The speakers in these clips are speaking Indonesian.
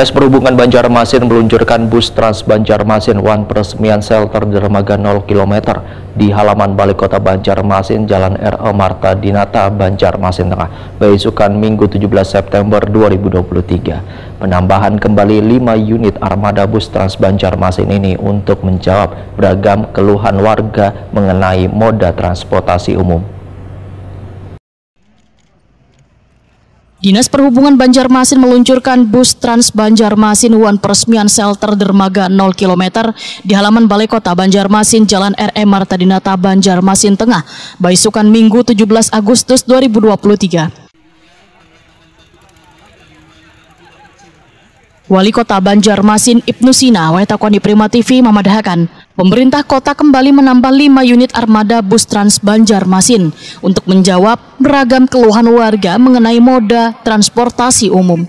Dinas Perhubungan Banjarmasin meluncurkan bus Trans Banjarmasin One peresmian shelter dermaga 0 km di halaman Balai Kota Banjarmasin, Jalan R.E. Marta Dinata, Banjarmasin Tengah, beisukan Minggu 17 September 2023. Penambahan kembali 5 unit armada bus Trans Banjarmasin ini untuk menjawab beragam keluhan warga mengenai moda transportasi umum. Dinas Perhubungan Banjarmasin meluncurkan bus Trans Banjarmasin One peresmian shelter dermaga 0 km di halaman Balai Kota Banjarmasin, Jalan R.E. Marta Dinata, Banjarmasin Tengah, beisukan Minggu 17 Agustus 2023. Wali Kota Banjarmasin Ibnu Sina Waitakwani Prima TV memadahakan pemerintah kota kembali menambah 5 unit armada bus Trans Banjarmasin untuk menjawab beragam keluhan warga mengenai moda transportasi umum.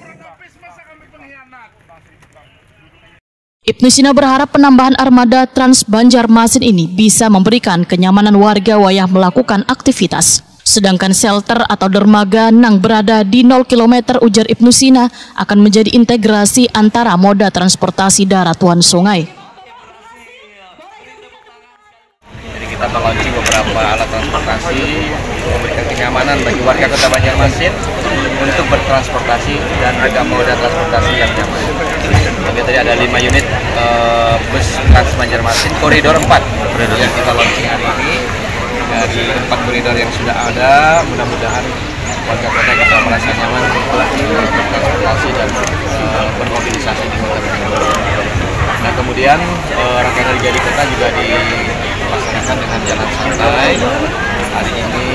Ibnu Sina berharap penambahan armada Trans Banjarmasin ini bisa memberikan kenyamanan warga wayah melakukan aktivitas. Sedangkan shelter atau dermaga nang berada di 0 km, ujar Ibnu Sina, akan menjadi integrasi antara moda transportasi darat dan sungai. Jadi kita meluncurkan beberapa alat transportasi untuk memberikan kenyamanan bagi warga Kota Banjarmasin untuk bertransportasi dan juga moda transportasi yang nyaman. Jadi tadi ada 5 unit bus Trans Banjarmasin koridor 4 yang kita launching hari ini. Dari 4 koridor yang sudah ada, mudah-mudahan warga kota kita merasa nyaman untuk bertransportasi dan bermobilisasi di kota Banjarmasin. Nah, kemudian rangkaian hari jadi kota juga dilaksanakan dengan jalan santai hari ini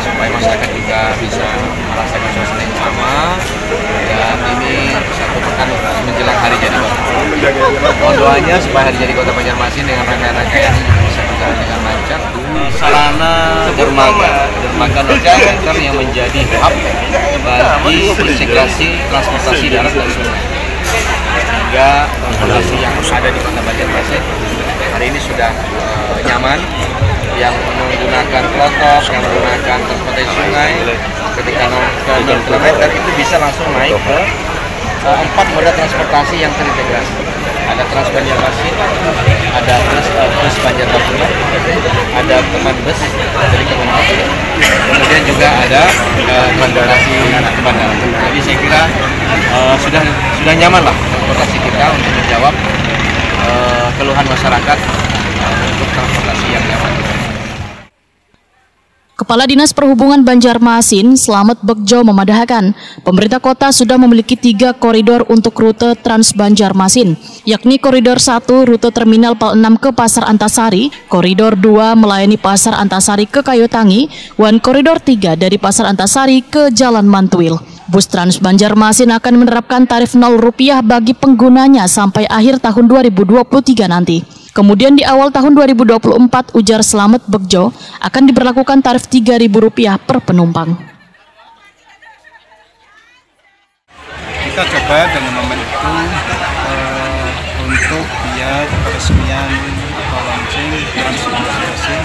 supaya masyarakat juga bisa merasakan suasana yang sama, dan ini satu pekan menjelang hari jadi kota. Mohon doanya supaya hari jadi kota Banjarmasin dengan rangkaian juga bisa berjalan dengan lancar. Sarana dermaga 0 km yang menjadi hub bagi integrasi transportasi darat dan sungai, sehingga transportasi yang ada di Kota Banjarmasin hari ini sudah nyaman. Yang menggunakan klotok, yang menggunakan transportasi sungai, ketika 0 km itu bisa langsung naik ke 4 moda transportasi yang terintegrasi. Ada Trans Banjarmasin, ada bus Banjarmasin, ada teman bus dari Kementerian, kemudian juga ada transportasi bandara. Jadi saya kira sudah nyaman lah transportasi kita untuk menjawab keluhan masyarakat untuk transportasi yang nyaman. Kepala Dinas Perhubungan Banjarmasin, Slamet Begjo memadahakan, pemerintah kota sudah memiliki 3 koridor untuk rute Trans Banjarmasin, yakni koridor 1 rute Terminal Pal 6 ke Pasar Antasari, koridor 2 melayani Pasar Antasari ke Kayotangi, dan koridor 3 dari Pasar Antasari ke Jalan Mantuil. Bus Trans Banjarmasin akan menerapkan tarif Rp0 bagi penggunanya sampai akhir tahun 2023 nanti. Kemudian di awal tahun 2024, ujar Slamet Begjo, akan diberlakukan tarif Rp3.000 per penumpang. Kita coba dengan momen itu untuk biar peresmian atau launching Trans Banjarmasin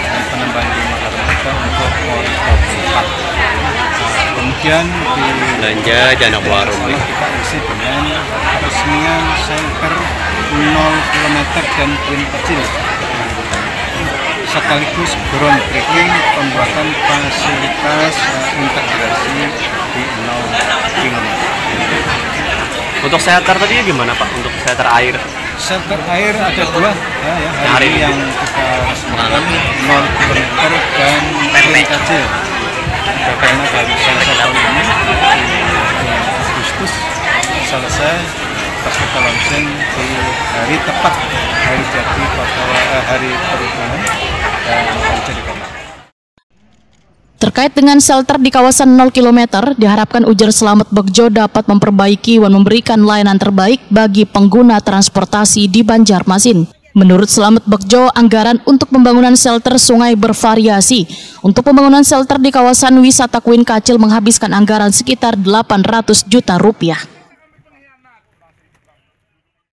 dan penambahan 5 armada untuk koridor 4. Kemudian di belanja dana warung kita isi dengan peresmian shelter 0 km dan poin kecil, sekaligus groundbreaking pembuatan fasilitas integrasi di 0 km. Untuk shelter tadi gimana Pak? Untuk shelter air? Shelter air ada 2 ya, hari ini yang kita resmikan 0 km dan poin kecil. Karena dari shelter ini Agustus selesai, pas kita launching di hari tepat hari jadi hari perhubungan dan hari jadi kota. Terkait dengan shelter di kawasan 0 km, diharapkan ujar Slamet Begjo dapat memperbaiki dan memberikan layanan terbaik bagi pengguna transportasi di Banjarmasin. Menurut Slamet Begjo, anggaran untuk pembangunan shelter sungai bervariasi. Untuk pembangunan shelter di kawasan wisata Kuin Kacil menghabiskan anggaran sekitar Rp800 juta.